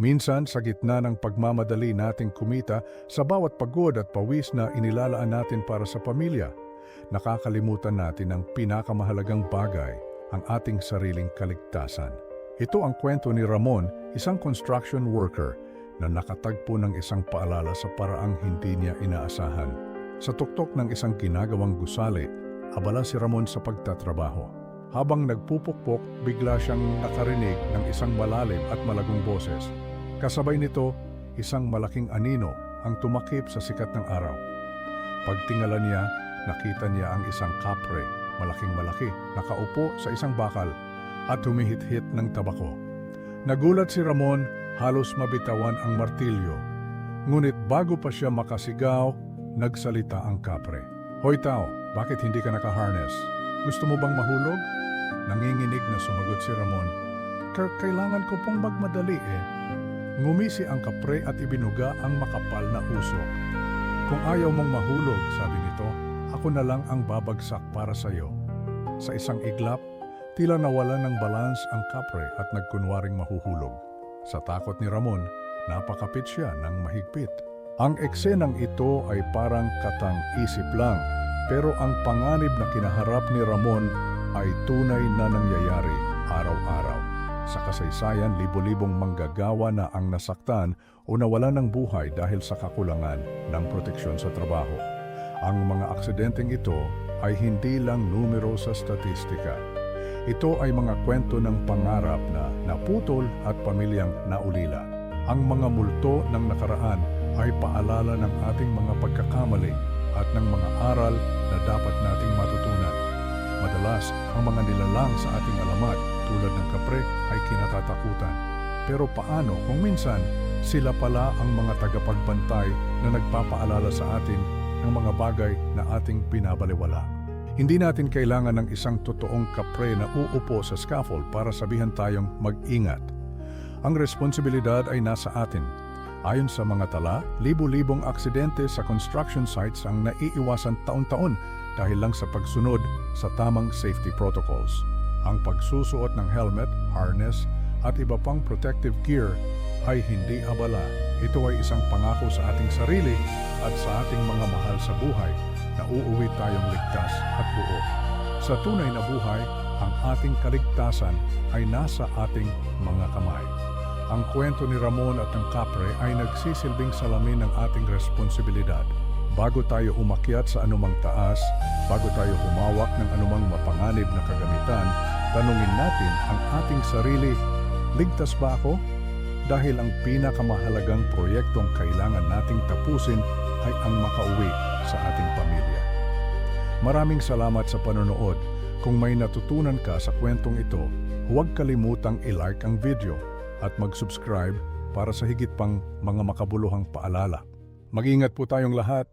Minsan sa gitna ng pagmamadali nating kumita sa bawat pagod at pawis na inilalaan natin para sa pamilya, nakakalimutan natin ang pinakamahalagang bagay, ang ating sariling kaligtasan. Ito ang kwento ni Ramon, isang construction worker na nakatagpo ng isang paalala sa paraang hindi niya inaasahan. Sa tuktok ng isang ginagawang gusali, abala si Ramon sa pagtatrabaho. Habang nagpupukpok, bigla siyang nakarinig ng isang malalim at malagong boses. Kasabay nito, isang malaking anino ang tumakip sa sikat ng araw. Pagtingala niya, nakita niya ang isang kapre, malaking malaki, nakaupo sa isang bakal at humihit-hit ng tabako. Nagulat si Ramon, halos mabitawan ang martilyo. Ngunit bago pa siya makasigaw, nagsalita ang kapre. "Hoy tao, bakit hindi ka naka-harness? Gusto mo bang mahulog?" Nanginginig na sumagot si Ramon. Kailangan ko pong magmadali eh." Ngumisi ang kapre at ibinuga ang makapal na usok. "Kung ayaw mong mahulog," sabi nito, "ako na lang ang babagsak para sa iyo." Sa isang iglap, tila nawala ng balans ang kapre at nagkunwaring mahuhulog. Sa takot ni Ramon, napakapit siya ng mahigpit. Ang eksenang ito ay parang katang-isip lang, pero ang panganib na kinaharap ni Ramon ay tunay na nangyayari araw-araw. Sa kasaysayan, libo-libong manggagawa na ang nasaktan o nawalan ng buhay dahil sa kakulangan ng proteksyon sa trabaho. Ang mga aksidenteng ito ay hindi lang numero sa statistika. Ito ay mga kwento ng pangarap na naputol at pamilyang naulila. Ang mga multo ng nakaraan ay paalala ng ating mga pagkakamali at ng mga aral na dapat nating matutunan. Madalas, ang mga nilalang sa ating alamat tulad ng kapre ay kinatatakutan. Pero paano kung minsan sila pala ang mga tagapagbantay na nagpapaalala sa atin ng mga bagay na ating binabaliwala? Hindi natin kailangan ng isang totoong kapre na uupo sa scaffold para sabihan tayong mag-ingat. Ang responsibilidad ay nasa atin. Ayon sa mga tala, libo-libong aksidente sa construction sites ang naiiwasan taon-taon dahil lang sa pagsunod sa tamang safety protocols. Ang pagsusuot ng helmet, harness, at iba pang protective gear ay hindi abala. Ito ay isang pangako sa ating sarili at sa ating mga mahal sa buhay na uuwi tayong ligtas at buo. Sa tunay na buhay, ang ating kaligtasan ay nasa ating mga kamay. Ang kwento ni Ramon at ng kapre ay nagsisilbing salamin ng ating responsibilidad. Bago tayo umakyat sa anumang taas, bago tayo humawak ng anumang mapanganib na kagamitan, tanungin natin ang ating sarili, ligtas ba ako? Dahil ang pinakamahalagang proyektong kailangan nating tapusin ay ang makauwi sa ating pamilya. Maraming salamat sa panonood. Kung may natutunan ka sa kwentong ito, huwag kalimutang i-like ang video at mag-subscribe para sa higit pang mga makabuluhang paalala. Mag-ingat po tayong lahat.